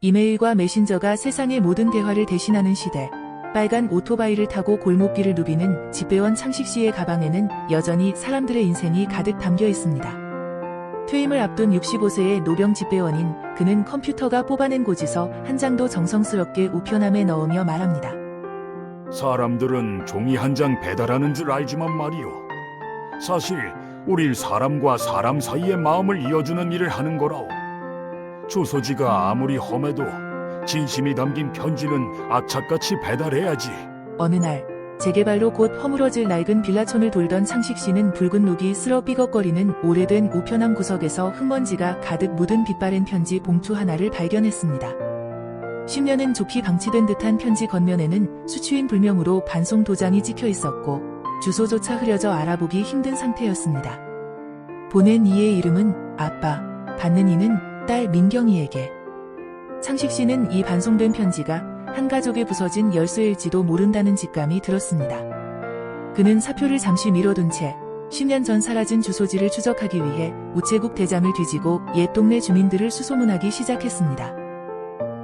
이메일과 메신저가 세상의 모든 대화를 대신하는 시대. 빨간 오토바이를 타고 골목길을 누비는 집배원 창식 씨의 가방에는 여전히 사람들의 인생이 가득 담겨 있습니다. 퇴임을 앞둔 65세의 노병 집배원인 그는 컴퓨터가 뽑아낸 고지서 한 장도 정성스럽게 우편함에 넣으며 말합니다. 사람들은 종이 한 장 배달하는 줄 알지만 말이요. 사실 우릴 사람과 사람 사이의 마음을 이어주는 일을 하는 거라오. 주소지가 아무리 험해도 진심이 담긴 편지는 악착같이 배달해야지. 어느 날 재개발로 곧 허물어질 낡은 빌라촌을 돌던 창식 씨는 붉은 녹이 쓸어 삐걱거리는 오래된 우편함 구석에서 흙먼지가 가득 묻은 빛바랜 편지 봉투 하나를 발견했습니다. 10년은 좋게 방치된 듯한 편지 겉면에는 수취인 불명으로 반송 도장이 찍혀 있었고 주소조차 흐려져 알아보기 힘든 상태였습니다. 보낸 이의 이름은 아빠, 받는 이는 딸 민경이에게. 창식 씨는 이 반송된 편지가 한 가족의 부서진 열쇠일지도 모른다는 직감이 들었습니다. 그는 사표를 잠시 미뤄둔 채 10년 전 사라진 주소지를 추적하기 위해 우체국 대장을 뒤지고 옛 동네 주민들을 수소문하기 시작했습니다.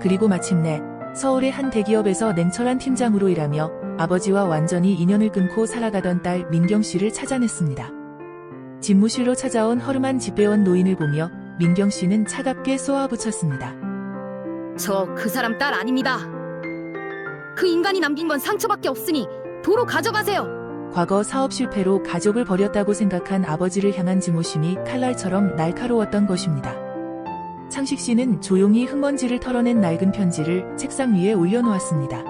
그리고 마침내 서울의 한 대기업에서 냉철한 팀장으로 일하며 아버지와 완전히 인연을 끊고 살아가던 딸 민경 씨를 찾아냈습니다. 집무실로 찾아온 허름한 집배원 노인을 보며 민경 씨는 차갑게 쏘아붙였습니다. 저 그 사람 딸 아닙니다. 그 인간이 남긴 건 상처밖에 없으니 도로 가져가세요. 과거 사업 실패로 가족을 버렸다고 생각한 아버지를 향한 증오심이 칼날처럼 날카로웠던 것입니다. 창식 씨는 조용히 흙먼지를 털어낸 낡은 편지를 책상 위에 올려놓았습니다.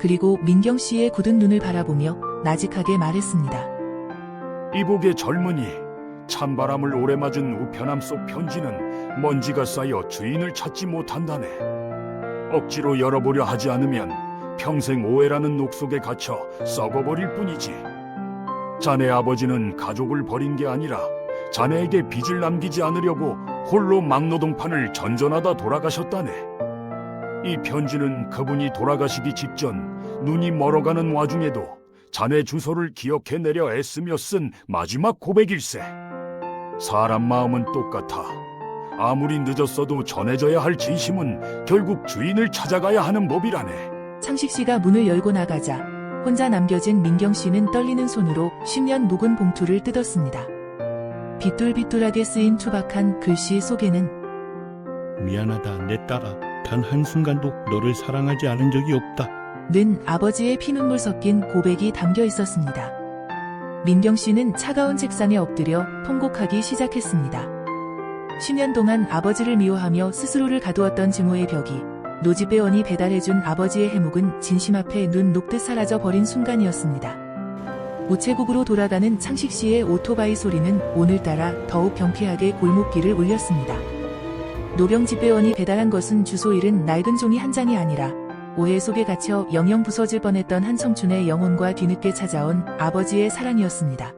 그리고 민경 씨의 굳은 눈을 바라보며 나직하게 말했습니다. 이복의 젊은이, 찬바람을 오래 맞은 우편함 속 편지는 먼지가 쌓여 주인을 찾지 못한다네. 억지로 열어보려 하지 않으면 평생 오해라는 녹 속에 갇혀 썩어버릴 뿐이지. 자네 아버지는 가족을 버린 게 아니라 자네에게 빚을 남기지 않으려고 홀로 막노동판을 전전하다 돌아가셨다네. 이 편지는 그분이 돌아가시기 직전 눈이 멀어가는 와중에도 자네 주소를 기억해내려 애쓰며 쓴 마지막 고백일세. 사람 마음은 똑같아. 아무리 늦었어도 전해져야 할 진심은 결국 주인을 찾아가야 하는 법이라네. 창식 씨가 문을 열고 나가자 혼자 남겨진 민경 씨는 떨리는 손으로 10년 묵은 봉투를 뜯었습니다. 비뚤비뚤하게 쓰인 투박한 글씨 속에는 미안하다 내 딸아. 단 한순간도 너를 사랑하지 않은 적이 없다. 는 아버지의 피눈물 섞인 고백이 담겨 있었습니다. 민경 씨는 차가운 책상에 엎드려 통곡하기 시작했습니다. 10년 동안 아버지를 미워하며 스스로를 가두었던 증오의 벽이 노집배원이 배달해준 아버지의 해묵은 진심 앞에 눈 녹듯 사라져 버린 순간이었습니다. 우체국으로 돌아가는 창식 씨의 오토바이 소리는 오늘따라 더욱 경쾌하게 골목길을 울렸습니다. 노병 집배원이 배달한 것은 주소 잃은 낡은 종이 한 장이 아니라 오해 속에 갇혀 영영 부서질 뻔했던 한 청춘의 영혼과 뒤늦게 찾아온 아버지의 사랑이었습니다.